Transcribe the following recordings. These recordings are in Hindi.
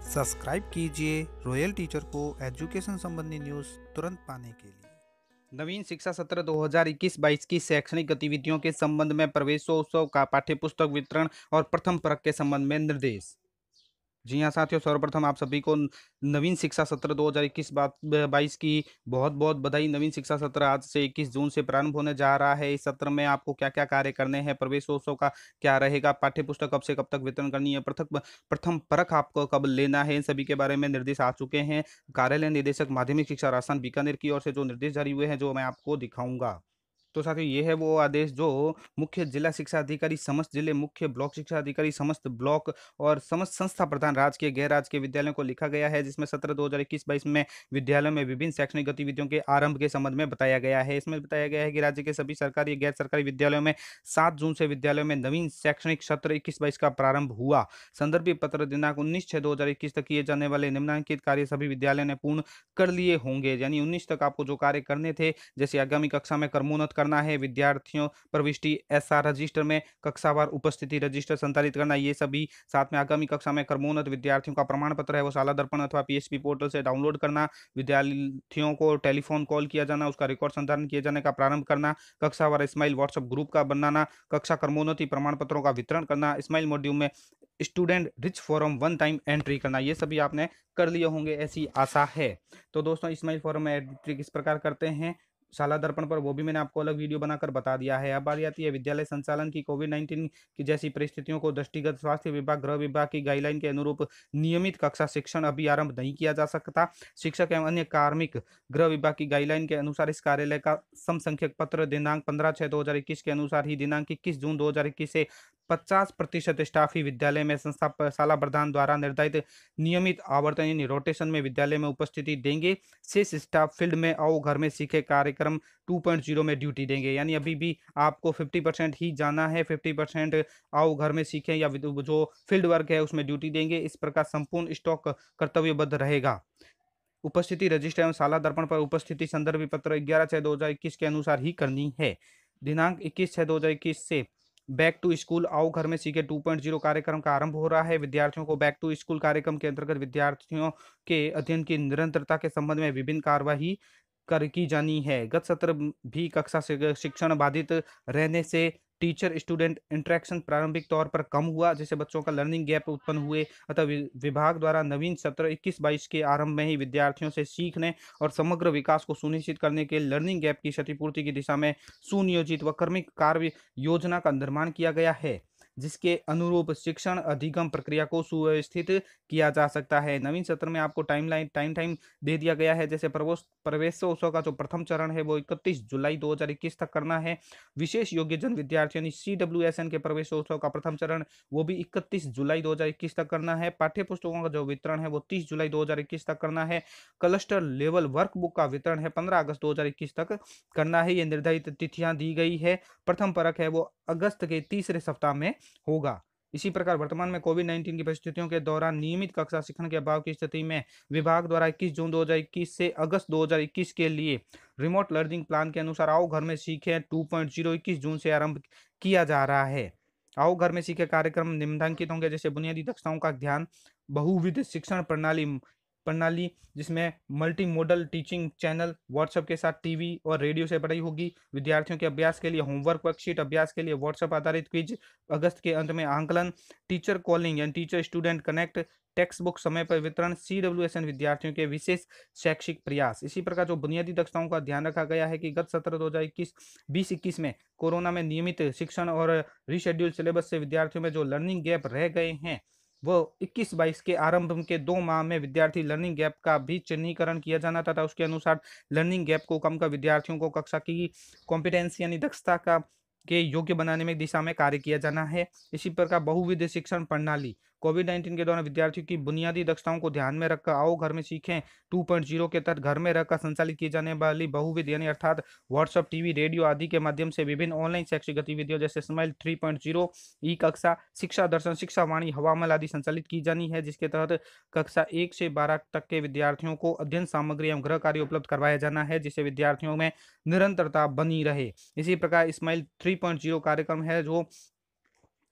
सब्सक्राइब कीजिए रॉयल टीचर को एजुकेशन संबंधी न्यूज़ तुरंत पाने के लिए। नवीन शिक्षा सत्र 2021-22 की शैक्षणिक गतिविधियों के संबंध में प्रवेशोत्सव का पाठ्यपुस्तक वितरण और प्रथम परख के संबंध में निर्देश। जी हाँ साथियों, सर्वप्रथम आप सभी को नवीन शिक्षा सत्र 2021-22 की बहुत बहुत बधाई। नवीन शिक्षा सत्र आज से 21 जून से प्रारंभ होने जा रहा है। इस सत्र में आपको क्या क्या कार्य करने हैं, प्रवेशोत्सव का क्या रहेगा, पाठ्यपुस्तक कब से कब तक वितरण करनी है, प्रथम परख आपको कब लेना है, इन सभी के बारे में निर्देश आ चुके हैं। कार्यालय निदेशक माध्यमिक शिक्षा राजस्थान बीकानेर की ओर से जो निर्देश जारी हुए हैं, जो मैं आपको दिखाऊंगा। तो साथियों, ये है वो आदेश जो मुख्य जिला शिक्षा अधिकारी, समस्त जिले मुख्य ब्लॉक शिक्षा अधिकारी, समस्त ब्लॉक और समस्त संस्था प्रधान राजकीय गैर राजकीय विद्यालयों को लिखा गया है, जिसमें सत्र 2021-22 में विद्यालयों में विभिन्न शैक्षणिक गतिविधियों के आरंभ के संबंध में बताया गया है। इसमें बताया गया है कि राज्य के सभी सरकारी गैर सरकारी विद्यालयों में 7 जून से विद्यालयों में नवीन शैक्षणिक सत्र 21-22 का प्रारंभ हुआ। संदर्भित पत्र दिनांक 19/6/2021 तक किए जाने वाले निम्नलिखित कार्य सभी विद्यालयों ने पूर्ण कर लिए होंगे। यानी 19 तक आपको जो कार्य करने थे, जैसे आगामी कक्षा में क्रमोन्नत करना है, विद्यार्थियों प्रविष्टि एसआर रजिस्टर में कक्षावार उपस्थिति रजिस्टर संचालित करना, ये सभी, साथ में आगामी कक्षा में क्रमोन्नत विद्यार्थियों का प्रमाण पत्र है वो शाला दर्पण अथवा पीएचपी पोर्टल से डाउनलोड करना, विद्यार्थियों को टेलीफोन कॉल किया जाना, उसका रिकॉर्ड संधारण किए जाने का प्रारंभ करना, कक्षावार स्माइल व्हाट्सएप ग्रुप का बनाना, कक्षा क्रमोन्नति प्रमाण पत्रों का वितरण करना, स्माइल मॉड्यूल में student reach forum one time entry करना, ये सभी आपने कर लिए होंगे ऐसी आशा है। तो दोस्तों, स्माइल फॉरम में एंट्री किस प्रकार करते हैं शाला दर्पण पर, वो भी मैंने आपको अलग वीडियो बनाकर बता दिया है। अब बारी आती है विद्यालय संचालन की। कोविड-19 की जैसी परिस्थितियों को दृष्टिगत स्वास्थ्य विभाग, गृह विभाग की गाइडलाइन के अनुरूप नियमित कक्षा शिक्षण अभी आरंभ नहीं किया जा सकता। शिक्षक एवं अन्य कार्मिक गृह विभाग की गाइडलाइन के अनुसार इस कार्यालय का समसंख्यक पत्र दिनांक 15/6/2021 के अनुसार ही दिनांक 21 जून 2021 से 50% स्टाफ ही विद्यालय में संस्था शाला प्रधान द्वारा निर्धारित नियमित आवर्तन यानी रोटेशन में विद्यालय में उपस्थिति देंगे। शेष स्टाफ फील्ड में आओ घर में सीखे कार्यक्रम 2.0 में ड्यूटी देंगे। यानी अभी भी आपको 50% ही जाना है, 50% आओ घर में सीखें या जो फील्ड वर्क है उसमें ड्यूटी देंगे। इस प्रकार संपूर्ण स्टॉक कर्तव्यबद्ध रहेगा। उपस्थिति रजिस्टर एवं शाला दर्पण पर उपस्थिति संदर्भ पत्र 11/6/2021 के अनुसार ही करनी है। दिनांक 21/6/2021 से बैक टू स्कूल आओ घर में सीखे 2.0 कार्यक्रम का आरंभ हो रहा है। विद्यार्थियों को बैक टू स्कूल कार्यक्रम के अंतर्गत विद्यार्थियों के अध्ययन की निरंतरता के संबंध में विभिन्न कार्यवाही कर की जानी है। गत सत्र भी कक्षा से शिक्षण बाधित रहने से टीचर स्टूडेंट इंटरेक्शन प्रारंभिक तौर पर कम हुआ, जिससे बच्चों का लर्निंग गैप उत्पन्न हुए। अतः विभाग द्वारा नवीन सत्र 21-22 के आरंभ में ही विद्यार्थियों से सीखने और समग्र विकास को सुनिश्चित करने के लर्निंग गैप की क्षतिपूर्ति की दिशा में सुनियोजित व क्रमिक कार्य योजना का निर्माण किया गया है, जिसके अनुरूप शिक्षण अधिगम प्रक्रिया को सुव्यवस्थित किया जा सकता है। नवीन सत्र में आपको टाइम दे दिया गया है। जैसे प्रवेशोत्सव का जो प्रथम चरण है वो 31 जुलाई 2021 तक करना है। विशेष योग्यजन विद्यार्थियों यानी CWSN के प्रवेशोत्सव का प्रथम चरण वो भी 31 जुलाई 2021 तक करना है। पाठ्य पुस्तकों का जो वितरण है वो 30 जुलाई 2021 तक करना है। क्लस्टर लेवल वर्कबुक का वितरण है 15 अगस्त 2021 तक करना है। ये निर्धारित तिथियां दी गई है। प्रथम परख है वो अगस्त के तीसरे सप्ताह में होगा। इसी प्रकार वर्तमान में कोविड-19 की परिस्थितियों के दौरान नियमित कक्षा शिक्षण के अभाव की स्थिति में विभाग द्वारा 21 जून 2021 से अगस्त 2021 के लिए रिमोट लर्निंग प्लान के अनुसार आओ घर में सीखें 2.0 21 जून से आरंभ किया जा रहा है। आओ घर में सीखे कार्यक्रम निम्नलिखित होंगे, जैसे बुनियादी दक्षताओं का ध्यान, बहुविध शिक्षण प्रणाली प्रणाली जिसमें multi modal teaching channel, WhatsApp के साथ टीवी और रेडियो से पढ़ाई होगी। विद्यार्थियों के अभ्यास के लिए होमवर्क वर्कशीट, अभ्यास के लिए व्हाट्सएप आधारित क्विज, अगस्त के अंत में आंकलन, टीचर कॉलिंग यानी teacher student connect, text book समय पर वितरण, CWSN विद्यार्थियों के विशेष शैक्षिक प्रयास। इसी प्रकार जो बुनियादी दक्षताओं का ध्यान रखा गया है कि गत सत्र 2021 में कोरोना में नियमित शिक्षण और रिशेड्यूल सिलेबस से विद्यार्थियों में जो लर्निंग गैप रह गए हैं, वो 21-22 के आरंभ के 2 माह में विद्यार्थी लर्निंग गैप का भी चिन्हीकरण किया जाना तथा उसके अनुसार लर्निंग गैप को कम कर विद्यार्थियों को कक्षा की कॉम्पिटेंसी यानी दक्षता का के योग्य बनाने में दिशा में कार्य किया जाना है। इसी प्रकार बहुविध शिक्षण प्रणाली कोविड-19 के दौरान विद्यार्थियों की बुनियादी दक्षताओं को ध्यान में रखकर आओ घर में सीखें 2.0 के तहत घर में रहकर संचालित की जाने वाली बहुविध यानी अर्थात व्हाट्सएप, टीवी, रेडियो आदि के माध्यम से विभिन्न ऑनलाइन शैक्षिक गतिविधियों जैसे स्माइल 3.0, ई कक्षा, शिक्षा दर्शन, शिक्षा वाणी, हवामल आदि संचालित की जानी है, जिसके तहत कक्षा 1 से 12 तक के विद्यार्थियों को अध्ययन सामग्री एवं गृह कार्य उपलब्ध करवाया जाना है, जिससे विद्यार्थियों में निरंतरता बनी रहे। इसी प्रकार स्माइल 3.0 कार्यक्रम है जो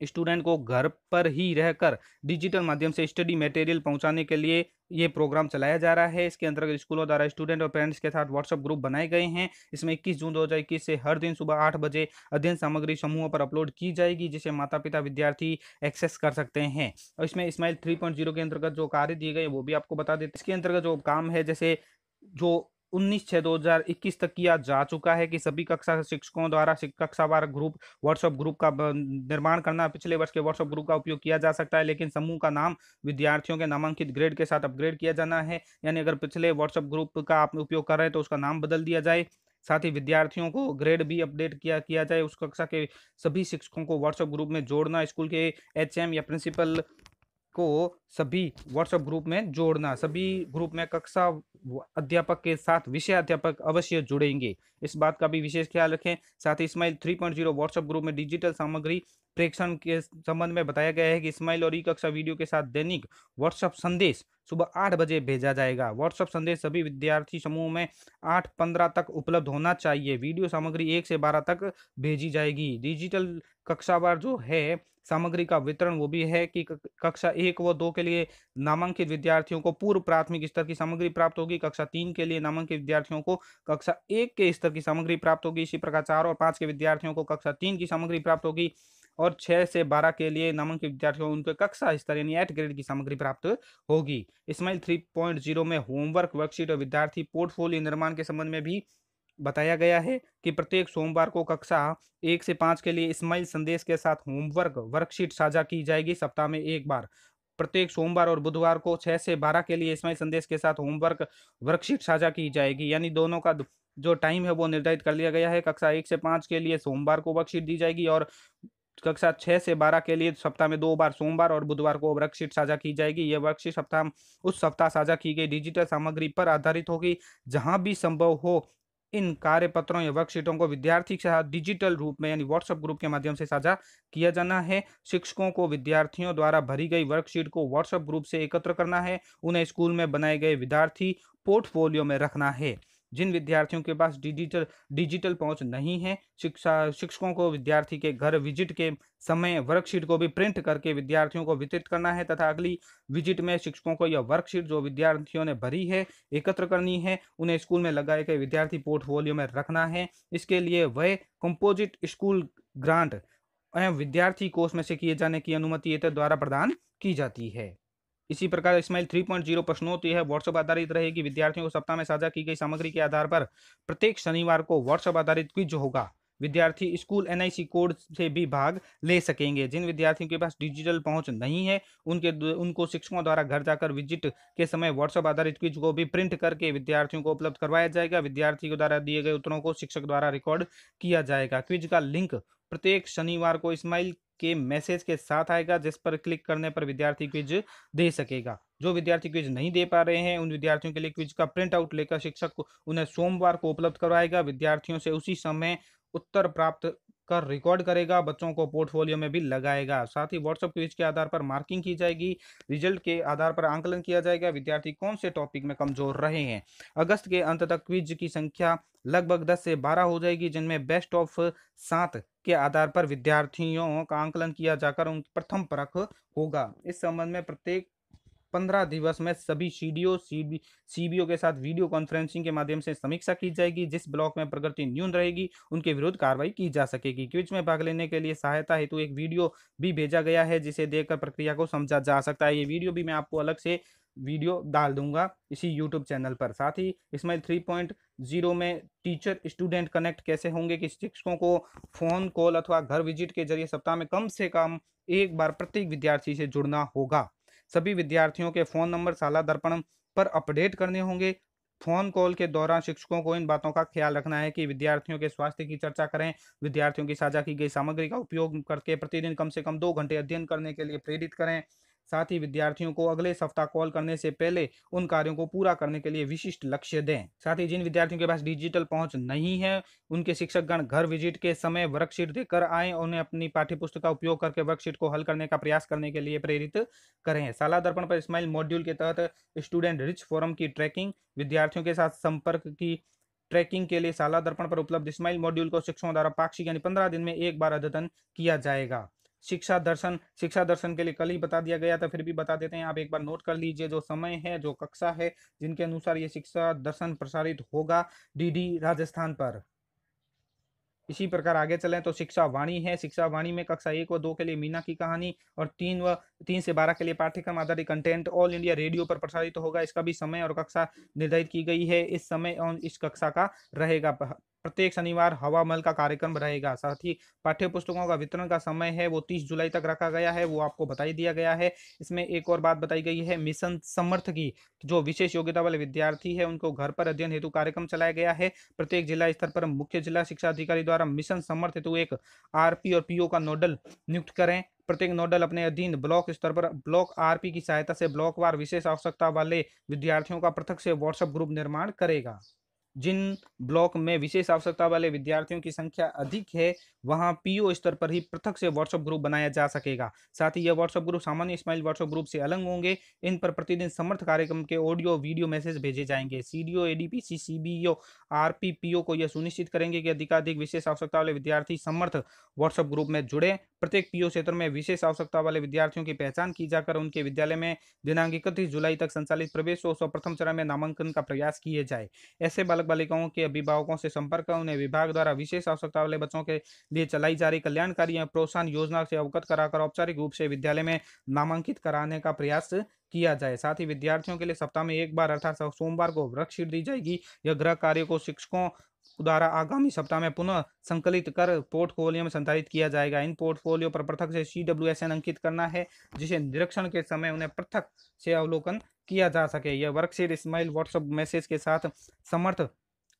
स्टूडेंट को घर पर ही रहकर डिजिटल माध्यम से स्टडी मटेरियल पहुंचाने के लिए ये प्रोग्राम चलाया जा रहा है। इसके अंतर्गत स्कूलों द्वारा स्टूडेंट और पेरेंट्स के साथ व्हाट्सएप ग्रुप बनाए गए हैं। इसमें 21 जून 2021 से हर दिन सुबह 8 बजे अध्ययन सामग्री समूहों पर अपलोड की जाएगी, जिसे माता पिता विद्यार्थी एक्सेस कर सकते हैं। और इसमें स्माइल 3.0 के अंतर्गत जो कार्य दिए गए वो भी आपको बता देते हैं। इसके अंतर्गत जो काम है, जैसे जो 19/6/2021 तक किया जा चुका है कि सभी कक्षा शिक्षकों द्वारा कक्षावार ग्रुप व्हाट्सएप ग्रुप का निर्माण करना। पिछले वर्ष के व्हाट्सएप ग्रुप का उपयोग किया जा सकता है, लेकिन समूह का नाम विद्यार्थियों के नामांकित ग्रेड के साथ अपग्रेड किया जाना है। यानी अगर पिछले व्हाट्सएप ग्रुप का आप उपयोग कर रहे हैं तो उसका नाम बदल दिया जाए। साथ ही विद्यार्थियों को ग्रेड भी अपडेट किया जाए। उस कक्षा के सभी शिक्षकों को व्हाट्सएप ग्रुप में जोड़ना, स्कूल के एचएम या प्रिंसिपल को सभी व्हाट्सएप ग्रुप में जोड़ना। सभी ग्रुप में कक्षा अध्यापक के साथ विषय अध्यापक अवश्य जुड़ेंगे, इस बात का भी विशेष ख्याल रखें। साथ ही स्माइल 3.0 व्हाट्सएप ग्रुप में डिजिटल सामग्री प्रेषण के संबंध में बताया गया है कि स्माइल और ई कक्षा वीडियो के साथ दैनिक व्हाट्सएप संदेश सुबह 8 बजे भेजा जाएगा। व्हाट्सएप संदेश सभी विद्यार्थी समूह में 8:15 तक उपलब्ध होना चाहिए। वीडियो सामग्री 1 से 12 तक भेजी जाएगी। डिजिटल कक्षावार जो है सामग्री का वितरण वो भी है कि कक्षा 1 व 2 के लिए नामांकित विद्यार्थियों को पूर्व प्राथमिक स्तर की सामग्री प्राप्त होगी। कक्षा 3 के लिए नामांकित विद्यार्थियों को कक्षा 1 के स्तर की सामग्री प्राप्त होगी। इसी प्रकार 4 और 5 के विद्यार्थियों को कक्षा 3 की सामग्री प्राप्त होगी और 6 से 12 के लिए नामांकित विद्यार्थियों को उनके कक्षा स्तर यानी 8 ग्रेड की सामग्री प्राप्त होगी। स्माइल 3.0 में होमवर्क, वर्कशीट और विद्यार्थी पोर्टफोलियो निर्माण के संबंध में भी बताया गया है कि प्रत्येक सोमवार को कक्षा 1 से 5 के लिए स्माइल संदेश के साथ होमवर्क वर्कशीट साझा की जाएगी सप्ताह में एक बार। प्रत्येक सोमवार और बुधवार को 6 से 12 के लिए स्माइल संदेश के साथ होमवर्क वर्कशीट साझा की जाएगी। यानी दोनों का जो टाइम है वो निर्धारित कर लिया गया है। कक्षा 1 से 5 के लिए सोमवार को वर्कशीट दी जाएगी और कक्षा 6 से 12 के लिए सप्ताह में 2 बार सोमवार और बुधवार को वर्कशीट साझा की जाएगी। यह वर्कशीट उस सप्ताह साझा की गई डिजिटल सामग्री पर आधारित होगी। जहां भी संभव हो इन कार्यपत्रों या वर्कशीटों को विद्यार्थी के साथ डिजिटल रूप में यानी व्हाट्सएप ग्रुप के माध्यम से साझा किया जाना है। शिक्षकों को विद्यार्थियों द्वारा भरी गई वर्कशीट को व्हाट्सएप ग्रुप से एकत्र करना है। उन्हें स्कूल में बनाए गए विद्यार्थी पोर्टफोलियो में रखना है। जिन विद्यार्थियों के पास डिजिटल पहुंच नहीं है, शिक्षकों को विद्यार्थी के घर विजिट के समय वर्कशीट को भी प्रिंट करके विद्यार्थियों को वितरित करना है तथा अगली विजिट में शिक्षकों को यह वर्कशीट जो विद्यार्थियों ने भरी है एकत्र करनी है। उन्हें स्कूल में लगाए गए विद्यार्थी पोर्टफोलियो में रखना है। इसके लिए वह कंपोजिट स्कूल ग्रांट एवं विद्यार्थी कोष में से किए जाने की अनुमति एतद द्वारा प्रदान की जाती है। इसी प्रकार स्माइल 3.0 प्रश्नोत्तरी है व्हाट्सएप आधारित रहेगी। विद्यार्थियों को सप्ताह में साझा की गई सामग्री के आधार पर प्रत्येक शनिवार को व्हाट्सएप आधारित क्विज होगा। विद्यार्थी स्कूल एनआईसी कोड से भी भाग ले सकेंगे। जिन विद्यार्थियों के पास डिजिटल पहुंच नहीं है उनको शिक्षकों द्वारा घर जाकर विजिट के समय व्हाट्सएप आधारित क्विज को भी प्रिंट करके विद्यार्थियों को उपलब्ध करवाया जाएगा। विद्यार्थी के द्वारा दिए गए उत्तरों को शिक्षक द्वारा रिकॉर्ड किया जाएगा। क्विज का लिंक प्रत्येक शनिवार को स्माइल के मैसेज के साथ आएगा, जिस पर क्लिक करने पर विद्यार्थी क्विज दे सकेगा। जो विद्यार्थी क्विज नहीं दे पा रहे हैं उन विद्यार्थियों के लिए क्विज का प्रिंट आउट लेकर शिक्षक उन्हें सोमवार को उपलब्ध करवाएगा। विद्यार्थियों से उसी समय उत्तर प्राप्त कर रिकॉर्ड करेगा, बच्चों को पोर्टफोलियो में भी लगाएगा। साथ ही व्हाट्सएप क्विज के आधार पर मार्किंग की जाएगी। रिजल्ट के आधार पर आंकलन किया जाएगा विद्यार्थी कौन से टॉपिक में कमजोर रहे हैं। अगस्त के अंत तक क्विज की संख्या लगभग 10 से 12 हो जाएगी, जिनमें बेस्ट ऑफ 7 के आधार पर विद्यार्थियों का आंकलन किया जाकर उन प्रथम परख होगा। इस संबंध में प्रत्येक 15 दिवस में सभी सीबीओ के साथ वीडियो कॉन्फ्रेंसिंग के माध्यम से समीक्षा की जाएगी। जिस ब्लॉक में प्रगति न्यून रहेगी उनके विरुद्ध कार्रवाई की जा सकेगी। क्विज में भाग लेने के लिए सहायता हेतु एक वीडियो भी भेजा गया है, जिसे देखकर प्रक्रिया को समझा जा सकता है। ये वीडियो भी मैं आपको अलग से वीडियो डाल दूंगा इसी यूट्यूब चैनल पर। साथ ही स्माइल 3.0 में टीचर स्टूडेंट कनेक्ट कैसे होंगे कि शिक्षकों को फोन कॉल अथवा घर विजिट के जरिए सप्ताह में कम से कम एक बार प्रत्येक विद्यार्थी से जुड़ना होगा। सभी विद्यार्थियों के फोन नंबर शाला दर्पण पर अपडेट करने होंगे। फोन कॉल के दौरान शिक्षकों को इन बातों का ख्याल रखना है कि विद्यार्थियों के स्वास्थ्य की चर्चा करें, विद्यार्थियों की साझा की गई सामग्री का उपयोग करके प्रतिदिन कम से कम 2 घंटे अध्ययन करने के लिए प्रेरित करें। साथ ही विद्यार्थियों को अगले सप्ताह कॉल करने से पहले उन कार्यों को पूरा करने के लिए विशिष्ट लक्ष्य दें। साथ ही जिन विद्यार्थियों के पास डिजिटल पहुंच नहीं है उनके शिक्षकगण घर विजिट के समय वर्कशीट देकर आएं, उन्हें अपनी पाठ्यपुस्तक का उपयोग करके वर्कशीट को हल करने का प्रयास करने के लिए प्रेरित करें। शाला दर्पण पर स्माइल मॉड्यूल के तहत स्टूडेंट रिच फोरम की ट्रैकिंग, विद्यार्थियों के साथ संपर्क की ट्रैकिंग के लिए शाला दर्पण पर उपलब्ध स्माइल मॉड्यूल को शिक्षकों द्वारा पाक्षिक यानी 15 दिन में एक बार अद्यतन किया जाएगा। शिक्षा दर्शन के लिए कल ही बता दिया गया था, फिर भी बता देते हैं, आप एक बार नोट कर लीजिए जो समय है, जो कक्षा है, जिनके अनुसार ये शिक्षा दर्शन प्रसारित होगा डीडी राजस्थान पर। इसी प्रकार आगे चलें तो शिक्षा वाणी है। शिक्षा वाणी में कक्षा 1 व 2 के लिए मीना की कहानी और 3 से 12 के लिए पाठ्यक्रम आधारित कंटेंट ऑल इंडिया रेडियो पर प्रसारित होगा। इसका भी समय और कक्षा निर्धारित की गई है। इस समय और इस कक्षा का रहेगा। प्रत्येक शनिवार हवा महल का कार्यक्रम रहेगा। साथ ही पाठ्य पुस्तकों का वितरण का समय है वो 30 जुलाई तक रखा गया है, वो आपको बता ही दिया गया है। इसमें एक और बात बताई गई है मिशन समर्थ की, जो विशेष योग्यता वाले विद्यार्थी है उनको घर पर अध्ययन हेतु कार्यक्रम चलाया गया है। प्रत्येक जिला स्तर पर मुख्य जिला शिक्षा अधिकारी द्वारा मिशन समर्थ हेतु एक आरपी और पीओ का नोडल नियुक्त करें। प्रत्येक नोडल अपने अधीन ब्लॉक स्तर पर ब्लॉक आरपी की सहायता से ब्लॉकवार विशेष आवश्यकता वाले विद्यार्थियों का पृथक से व्हाट्सएप ग्रुप निर्माण करेगा। जिन ब्लॉक में विशेष आवश्यकता वाले विद्यार्थियों की संख्या अधिक है, वहां पीओ स्तर पर ही पृथक से व्हाट्सएप ग्रुप बनाया जा सकेगा। साथ ही यह व्हाट्सएप ग्रुप सामान्य स्माइल व्हाट्सएप ग्रुप से अलग होंगे। इन पर प्रतिदिन समर्थ कार्यक्रम के ऑडियो वीडियो मैसेज भेजे जाएंगे। CDO, ADPC, CBO, RP, PO को यह सुनिश्चित करेंगे कि अधिकाधिक विशेष आवश्यकता वाले विद्यार्थी समर्थ व्हाट्सएप ग्रुप में जुड़े। प्रत्येक पीओ क्षेत्र में विशेष आवश्यकता वाले विद्यार्थियों की पहचान की जाकर उनके विद्यालय में दिनांक 31 जुलाई तक संचालित प्रवेशोत्सव प्रथम चरण में नामांकन का प्रयास किए जाए। ऐसे बालक बालिकाओं के अभिभावकों से संपर्क कर उन्हें विभाग द्वारा विशेष आवश्यकता वाले बच्चों के लिए चलाई जा रही कल्याणकारी एवं प्रोत्साहन योजना से अवगत कराकर औपचारिक रूप से विद्यालय में नामांकित कराने का प्रयास किया जाए। साथ ही विद्यार्थियों के लिए सप्ताह में एक बार अर्थात सोमवार को वर्कशीट दी जाएगी। यह गृह कार्य को शिक्षकों द्वारा आगामी सप्ताह में पुनः संकलित कर पोर्टफोलियो में संचालित किया जाएगा। इन पोर्टफोलियो पर पृथक से CWSN अंकित करना है, जिसे निरीक्षण के समय उन्हें पृथक से अवलोकन किया जा सके। यह वर्कशीट स्माइल व्हाट्सएप मैसेज के साथ समर्थ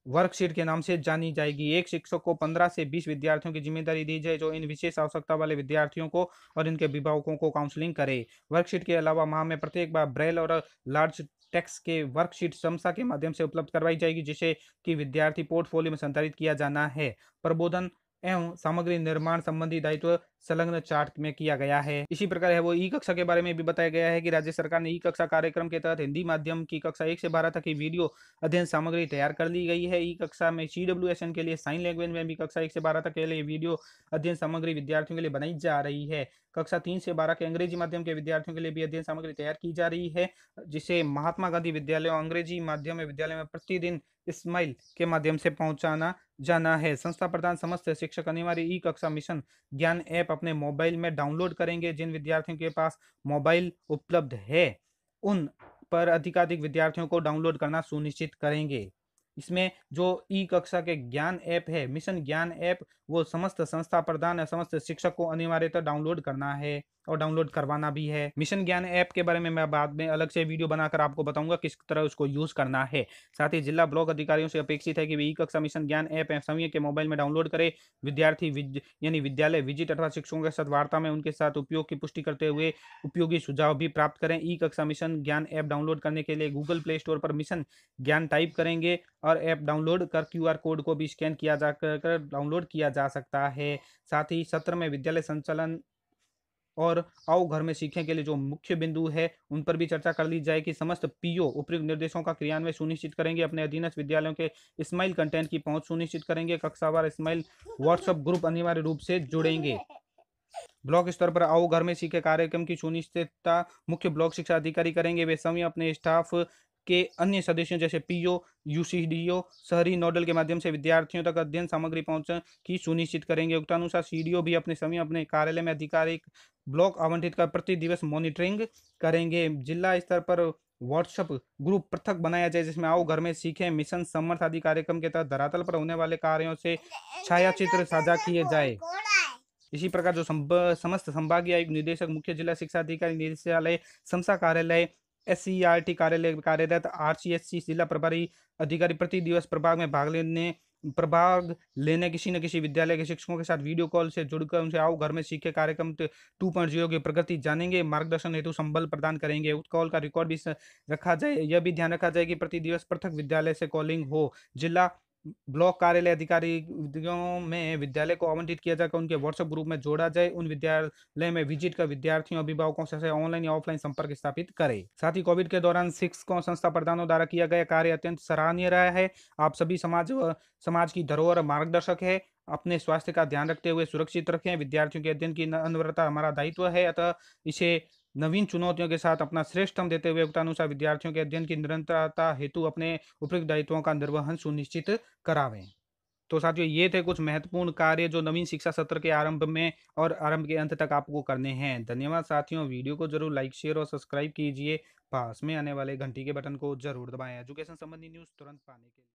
वर्कशीट के नाम से जानी जाएगी। एक शिक्षक को 15 से 20 विद्यार्थियों की जिम्मेदारी दी जाए जो इन विशेष आवश्यकता वाले विद्यार्थियों को और इनके अभिभावकों को काउंसलिंग करे। वर्कशीट के अलावा माह में प्रत्येक बार ब्रेल और लार्ज टेक्स्ट के वर्कशीट समसा के माध्यम से उपलब्ध करवाई जाएगी, जिसे कि विद्यार्थी पोर्टफोलियो में संचालित किया जाना है। प्रबोधन एवं सामग्री निर्माण संबंधी दायित्व संलग्न चार्ट में किया गया है। इसी प्रकार है वो ई कक्षा के बारे में भी बताया गया है कि राज्य सरकार ने ई कक्षा कार्यक्रम के तहत हिंदी माध्यम की कक्षा 1 से 12 तक की वीडियो अध्ययन सामग्री तैयार कर ली गई है। ई कक्षा में CWSN के लिए साइन लैंग्वेज में भी कक्षा 1 से 12 तक के लिए वीडियो अध्ययन सामग्री विद्यार्थियों के लिए बनाई जा रही है। कक्षा 3 से 12 के अंग्रेजी माध्यम के विद्यार्थियों के लिए भी अध्ययन सामग्री तैयार की जा रही है, जिसे महात्मा गांधी विद्यालय और अंग्रेजी माध्यम विद्यालय में प्रतिदिन स्माइल के माध्यम से पहुंचाना जाना है। संस्था प्रदान समस्त शिक्षक अनिवार्य ई कक्षा मिशन ज्ञान ऐप अपने मोबाइल में डाउनलोड करेंगे। जिन विद्यार्थियों के पास मोबाइल उपलब्ध है उन पर अधिकाधिक विद्यार्थियों को डाउनलोड करना सुनिश्चित करेंगे। इसमें जो ई कक्षा के ज्ञान ऐप है, मिशन ज्ञान ऐप, वो समस्त संस्था प्रदान समस्त शिक्षक को अनिवार्यतः डाउनलोड करना है और डाउनलोड करवाना भी है। मिशन ज्ञान ऐप के बारे में मैं बाद में अलग से वीडियो बनाकर आपको बताऊंगा किस तरह उसको यूज करना है। साथ ही जिला ब्लॉक अधिकारियों से अपेक्षित है कि वे ई कक्षा मिशन ज्ञान ऐप सभी के मोबाइल में डाउनलोड करे। विद्यार्थी यानी विद्यालय विजिट अथवा शिक्षकों के साथ वार्ता में उनके साथ उपयोग की पुष्टि करते हुए उपयोगी सुझाव भी प्राप्त करें। ई कक्षा मिशन ज्ञान ऐप डाउनलोड करने के लिए गूगल प्ले स्टोर पर मिशन ज्ञान टाइप करेंगे और ऐप डाउनलोड कर QR कोड को भी स्कैन किया जाकर डाउनलोड किया जा सकता है। साथ ही सत्र में विद्यालय संचालन और आओ घर में सीखें के लिए जो मुख्य बिंदु है उन पर भी चर्चा कर ली जाए कि समस्त पीओ उपयुक्त निर्देशों का क्रियान्वयन सुनिश्चित करेंगे। अपने अधीनस्थ विद्यालयों के स्माइल कंटेंट की पहुंच सुनिश्चित करेंगे। कक्षावार स्माइल व्हाट्सएप ग्रुप अनिवार्य रूप से जुड़ेंगे। ब्लॉक स्तर पर आओ घर में सीखे कार्यक्रम की सुनिश्चितता मुख्य ब्लॉक शिक्षा अधिकारी करेंगे। वे सभी अपने स्टाफ के अन्य सदस्यों जैसे पीओ, यूसीडीओ, शहरी नोडल के माध्यम से विद्यार्थियों तक अध्ययन सामग्री पहुंच की सुनिश्चित करेंगे। उक्तानुसार सीडीओ भी अपने सभी अपने कार्यालय में आधिकारिक ब्लॉक आवंटित कर प्रति दिवस मॉनिटरिंग करेंगे। जिला स्तर पर व्हाट्सएप ग्रुप पृथक बनाया जाए जिसमें आओ घर में सीखें, मिशन समर्थ आदि कार्यक्रम के तहत धरातल पर होने वाले कार्यों से छायाचित्र साझा किए जाए। इसी प्रकार जो समस्त संभागीय आयुक्त, निदेशक, मुख्य जिला शिक्षा अधिकारी, निदेशालय, समसा कार्यालय, SCERT कार्यालय कार्यरत RCSC जिला प्रभारी अधिकारी प्रति दिवस प्रभाग लेने किसी न किसी विद्यालय के शिक्षकों के साथ वीडियो कॉल से जुड़कर उनसे आओ घर में सीखे कार्यक्रम 2.0 की प्रगति जानेंगे, मार्गदर्शन हेतु संबल प्रदान करेंगे। उस कॉल का रिकॉर्ड भी रखा जाए। यह भी ध्यान रखा जाए कि प्रति दिवस पृथक विद्यालय से कॉलिंग हो। जिला ब्लॉक कार्यालय अधिकारियों में विद्यालय को आवंटित किया जाकर उनके व्हाट्सएप ग्रुप में जोड़ा जाए। उन विद्यालय में विजिट कर विद्यार्थियों अभिभावकों से ऑनलाइन या ऑफलाइन संपर्क स्थापित करे। साथ ही कोविड के दौरान शिक्षकों संस्था प्रधानों द्वारा किया गया कार्य अत्यंत सराहनीय रहा है। आप सभी समाज की धरोहर मार्गदर्शक है। अपने स्वास्थ्य का ध्यान रखते हुए सुरक्षित रखें। विद्यार्थियों के अध्ययन की अनवरता हमारा दायित्व है, अतः इसे नवीन चुनौतियों के साथ अपना श्रेष्ठतम देते हुए युक्तानुसार विद्यार्थियों के अध्ययन की निरंतरता हेतु अपने उपयुक्त दायित्वों का निर्वहन सुनिश्चित करावें। तो साथियों, ये थे कुछ महत्वपूर्ण कार्य जो नवीन शिक्षा सत्र के आरंभ में और आरंभ के अंत तक आपको करने हैं। धन्यवाद साथियों, वीडियो को जरूर लाइक शेयर और सब्सक्राइब कीजिए। पास में आने वाले घंटी के बटन को जरूर दबाएं एजुकेशन संबंधी न्यूज़ तुरंत पाने के लिए।